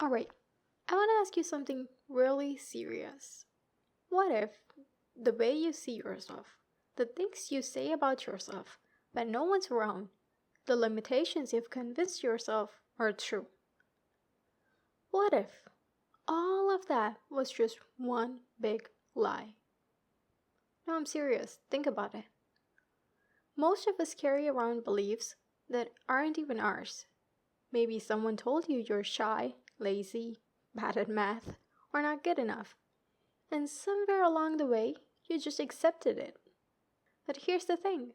Alright, I want to ask you something really serious. What if the way you see yourself, the things you say about yourself when no one's around, the limitations you've convinced yourself are true? What if all of that was just one big lie? No, I'm serious. Think about it. Most of us carry around beliefs that aren't even ours. Maybe someone told you you're shy, lazy, bad at math, or not good enough. And somewhere along the way, you just accepted it. But here's the thing.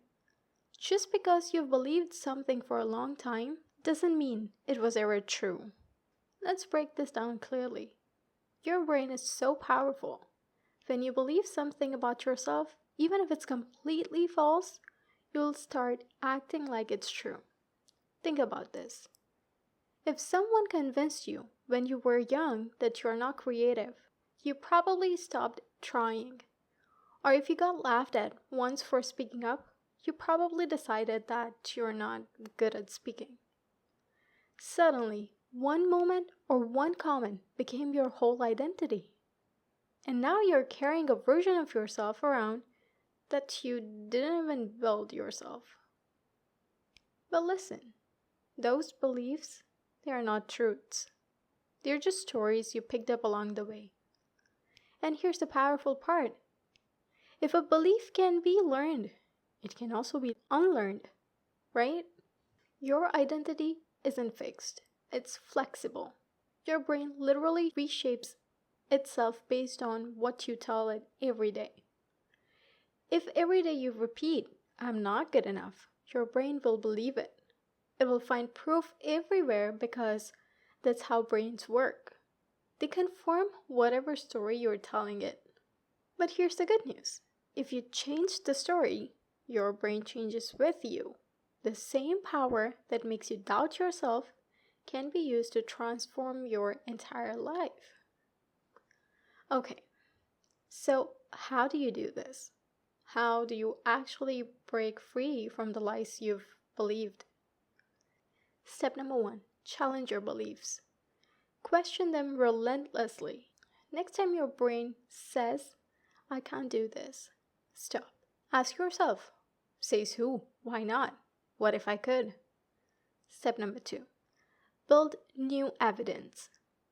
Just because you've believed something for a long time doesn't mean it was ever true. Let's break this down clearly. Your brain is so powerful. When you believe something about yourself, even if it's completely false, you'll start acting like it's true. Think about this. If someone convinced you when you were young that you're not creative, you probably stopped trying. Or if you got laughed at once for speaking up, you probably decided that you're not good at speaking. Suddenly, one moment or one comment became your whole identity. And now you're carrying a version of yourself around that you didn't even build yourself. But listen, those beliefs, they are not truths. They're just stories you picked up along the way. And here's the powerful part. If a belief can be learned, it can also be unlearned, right? Your identity isn't fixed. It's flexible. Your brain literally reshapes itself based on what you tell it every day. If every day you repeat, I'm not good enough, your brain will believe it. It will find proof everywhere because that's how brains work. They confirm whatever story you're telling it. But here's the good news. If you change the story, your brain changes with you. The same power that makes you doubt yourself can be used to transform your entire life. Okay, so how do you do this? How do you actually break free from the lies you've believed? Step number 1, challenge your beliefs. Question them relentlessly. Next time your brain says, I can't do this, stop. Ask yourself, says who? Why not? What if I could? Step number 2, build new evidence.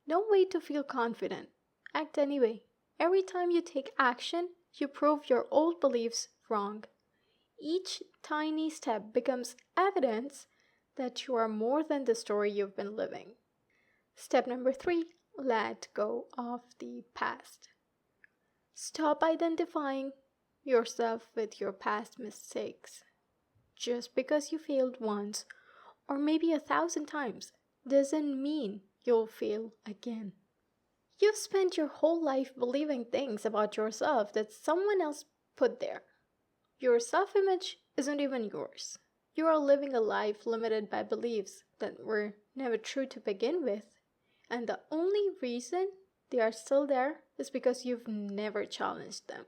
Don't wait to feel confident. Act anyway. Every time you take action, you prove your old beliefs wrong. Each tiny step becomes evidence that you are more than the story you've been living. Step number 3, let go of the past. Stop identifying yourself with your past mistakes. Just because you failed once, or maybe 1,000 times, doesn't mean you'll fail again. You've spent your whole life believing things about yourself that someone else put there. Your self-image isn't even yours. You are living a life limited by beliefs that were never true to begin with, and the only reason they are still there is because you've never challenged them.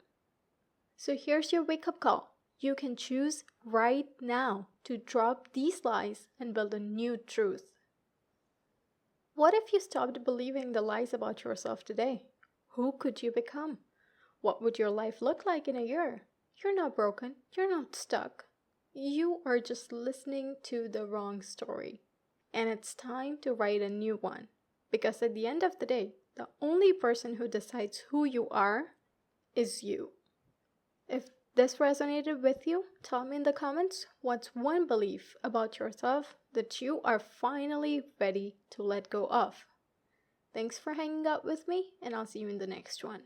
So here's your wake-up call. You can choose right now to drop these lies and build a new truth. What if you stopped believing the lies about yourself today? Who could you become? What would your life look like in a year? You're not broken. You're not stuck. You are just listening to the wrong story. And it's time to write a new one. Because at the end of the day, the only person who decides who you are is you. If this resonated with you, tell me in the comments what's one belief about yourself that you are finally ready to let go of. Thanks for hanging out with me, and I'll see you in the next one.